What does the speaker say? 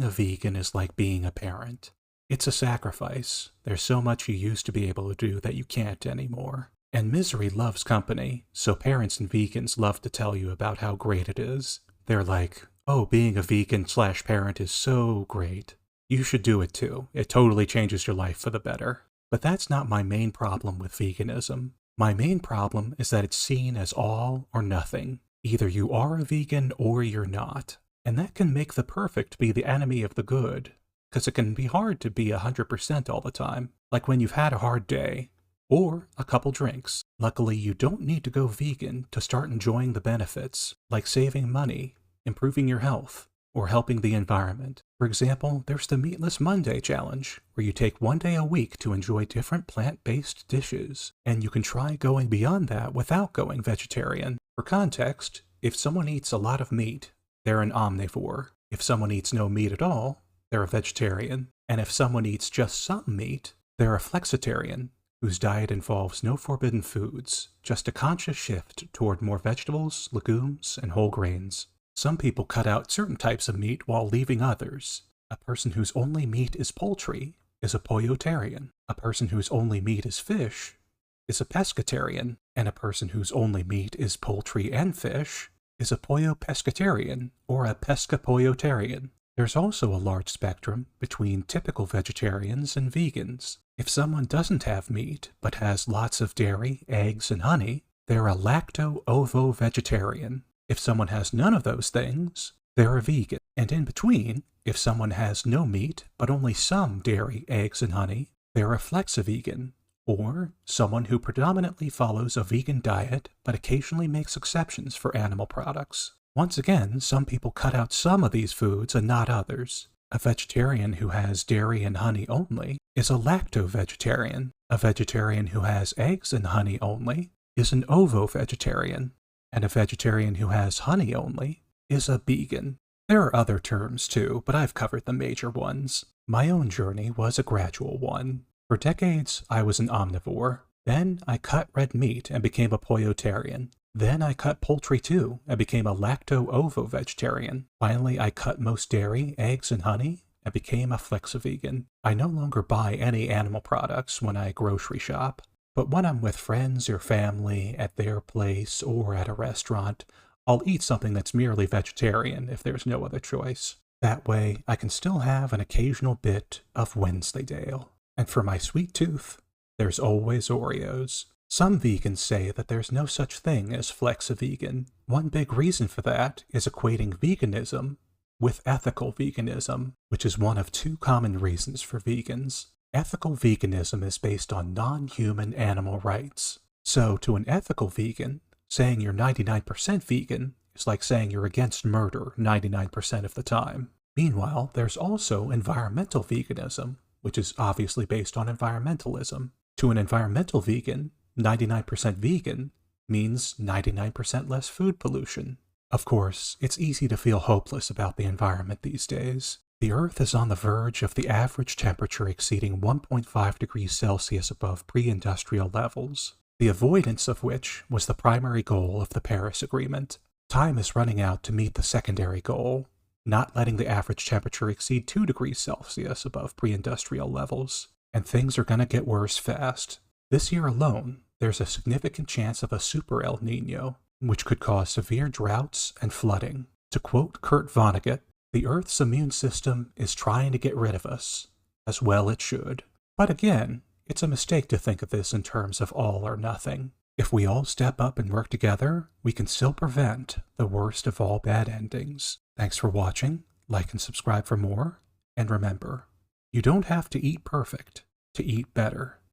Being a vegan is like being a parent. It's a sacrifice. There's so much you used to be able to do that you can't anymore. And misery loves company, so parents and vegans love to tell you about how great it is. They're like, oh, being a vegan/parent is so great. You should do it too. It totally changes your life for the better. But that's not my main problem with veganism. My main problem is that it's seen as all or nothing. Either you are a vegan or you're not. And that can make the perfect be the enemy of the good, because it can be hard to be 100% all the time, like when you've had a hard day, or a couple drinks. Luckily, you don't need to go vegan to start enjoying the benefits, like saving money, improving your health, or helping the environment. For example, there's the Meatless Monday Challenge, where you take one day a week to enjoy different plant-based dishes, and you can try going beyond that without going vegetarian. For context, if someone eats a lot of meat, they're an omnivore. If someone eats no meat at all, they're a vegetarian. And if someone eats just some meat, they're a flexitarian, whose diet involves no forbidden foods, just a conscious shift toward more vegetables, legumes, and whole grains. Some people cut out certain types of meat while leaving others. A person whose only meat is poultry is a pollotarian. A person whose only meat is fish is a pescatarian. And a person whose only meat is poultry and fish is a pollo-pescatarian or a pesca-pollotarian. There's also a large spectrum between typical vegetarians and vegans. If someone doesn't have meat but has lots of dairy, eggs, and honey, they're a lacto-ovo-vegetarian. If someone has none of those things, they're a vegan. And in between, if someone has no meat but only some dairy, eggs, and honey, they're a flexivegan, or someone who predominantly follows a vegan diet but occasionally makes exceptions for animal products. Once again, some people cut out some of these foods and not others. A vegetarian who has dairy and honey only is a lacto-vegetarian. A vegetarian who has eggs and honey only is an ovo-vegetarian. And a vegetarian who has honey only is a vegan. There are other terms too, but I've covered the major ones. My own journey was a gradual one. For decades, I was an omnivore. Then I cut red meat and became a pollotarian. Then I cut poultry too and became a lacto-ovo-vegetarian. Finally, I cut most dairy, eggs, and honey and became a flexivegan. I no longer buy any animal products when I grocery shop. But when I'm with friends or family at their place or at a restaurant, I'll eat something that's merely vegetarian if there's no other choice. That way, I can still have an occasional bit of Wednesdaydale. And for my sweet tooth, there's always Oreos. Some vegans say that there's no such thing as flex-a-vegan. One big reason for that is equating veganism with ethical veganism, which is one of two common reasons for vegans. Ethical veganism is based on non-human animal rights. So to an ethical vegan, saying you're 99% vegan is like saying you're against murder 99% of the time. Meanwhile, there's also environmental veganism, which is obviously based on environmentalism. To an environmental vegan, 99% vegan means 99% less food pollution. Of course, it's easy to feel hopeless about the environment these days. The Earth is on the verge of the average temperature exceeding 1.5 degrees Celsius above pre-industrial levels, the avoidance of which was the primary goal of the Paris Agreement. Time is running out to meet the secondary goal, not letting the average temperature exceed 2 degrees Celsius above pre-industrial levels, and things are gonna get worse fast. This year alone, there's a significant chance of a super El Niño, which could cause severe droughts and flooding. To quote Kurt Vonnegut, the Earth's immune system is trying to get rid of us, as well it should. But again, it's a mistake to think of this in terms of all or nothing. If we all step up and work together, we can still prevent the worst of all bad endings. Thanks for watching, like and subscribe for more, and remember, you don't have to eat perfect to eat better.